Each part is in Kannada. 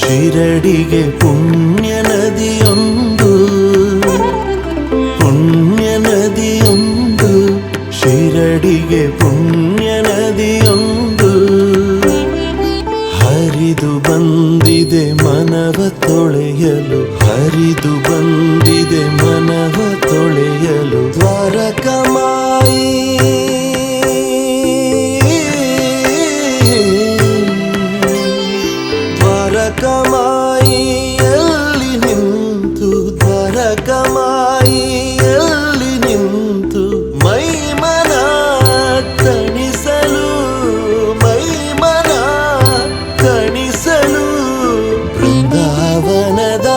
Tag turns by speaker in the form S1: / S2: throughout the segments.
S1: ಶಿರಡಿಗೆ ಪುಣ್ಯ ನದಿಯೊಂದು, ಪುಣ್ಯ ನದಿಯೊಂದು, ಶಿರಡಿಗೆ ಪುಣ್ಯ ನದಿಯೊಂದು ಹರಿದು ಬಂದಿದೆ ಮನವ ತೊಳೆಯಲು, ಹರಿದು ಬಂದಿದೆ ಮನವ ತೊಳೆಯಲು ದ್ವಾರಕಮಾಯಿ ದ್ವಾರಕಮಾಯಿಯಲ್ಲಿ ನಿಂತು, ದ್ವಾರಕಮಾಯಿಯಲ್ಲಿ ನಿಂತು ಮೈಮನ ತಣಿಸಲು, ಮೈಮನ ತಣಿಸಲು ಬೃಂದಾವನದ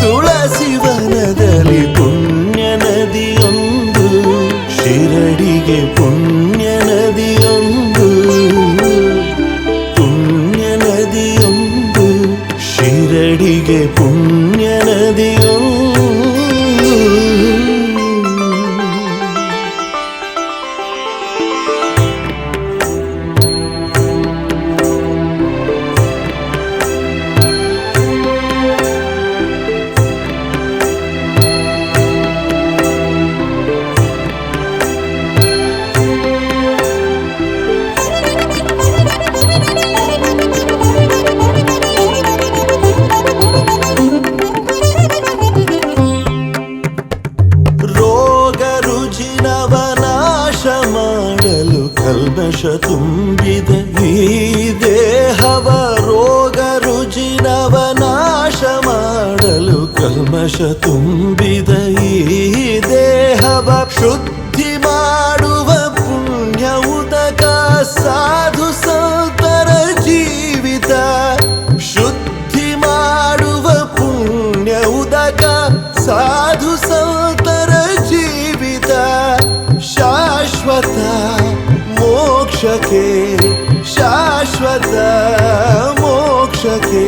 S1: ತುಳಸಿವನದಲ್ಲಿ ಪುಣ್ಯ ನದಿಯೊಂದು, ಶಿರಡಿಗೆ ಪುಣ್ಯ ನದಿಯೊಂದು, ಪುಣ್ಯ ನದಿಯೊಂದು, ಶಿರಡಿಗೆ ಪುಣ್ಯ ನದಿಯೊಂದು. ಕಲ್ಮಶ ತುಂಬಿದ ಈ ದೇಹವ, ರೋಗ ರುಜಿನವ ನಾಶ ಮಾಡಲು ಕಲ್ಮಶ ತುಂಬಿದ ಈ ದೇಹವ ಶುದ್ಧಿ ಮಾಡುವ ಪುಣ್ಯ ಉದಕ ಸಾಧು ಸಂತರ ಜೀವಿತ, ಶುದ್ಧಿ ಮಾಡುವ ಪುಣ್ಯ ಉದಕ ಸಾಧು ಸಂತರ ಜೀವಿತ ಶಾಶ್ವತ ಮೋಕ್ಷಕ್ಕೆ, ಶಾಶ್ವತ ಮೋಕ್ಷಕ್ಕೆ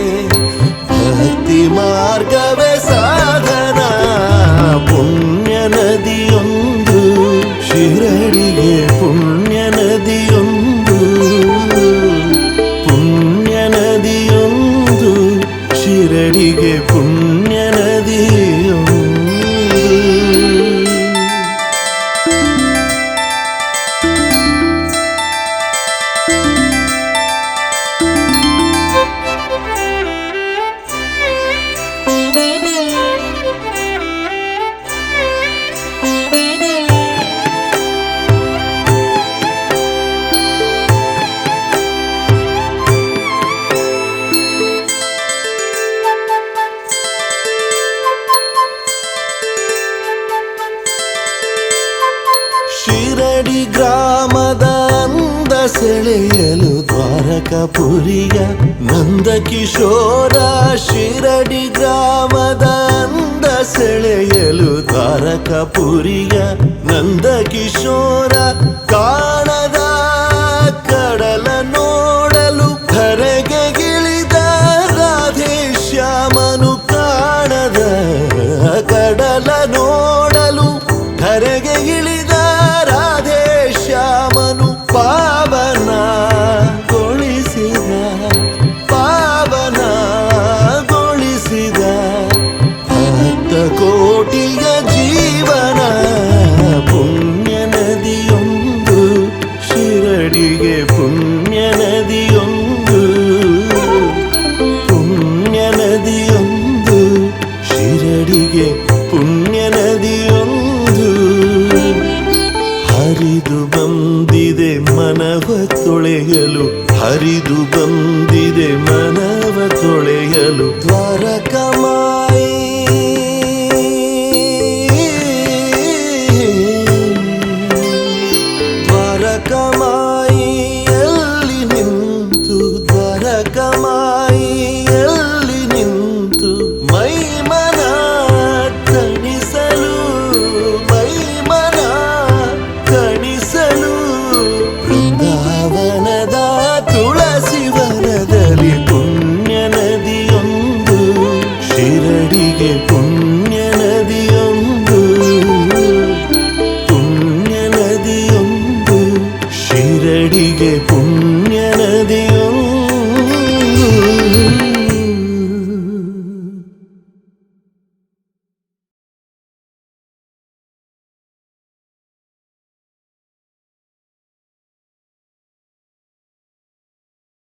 S1: ಭಕ್ತಿ ಮಾರ್ಗವೇ ಸಾಧನ. ಪುಣ್ಯ ನದಿಯೊಂದು, ಶಿರಡಿಗೆ ಪುಣ್ಯ ನದಿಯೊಂದು, ಪುಣ್ಯ ನದಿಯೊಂದು, ಶಿರಡಿಗೆ ಪುಣ್ಯ ನದಿಯೊಂದು. ಶಿರಡಿ ಗ್ರಾಮದ ಅಂದ ಸೆಳೆಯಲು ದ್ವಾರಕಪುರಿಯ ನಂದಕಿಶೋರ, ಶಿರಡಿ ಗ್ರಾಮದ ಅಂದ ಸೆಳೆಯಲು ದ್ವಾರಕಪುರಿಯ ನಂದಕಿಶೋರ ಕಾಣ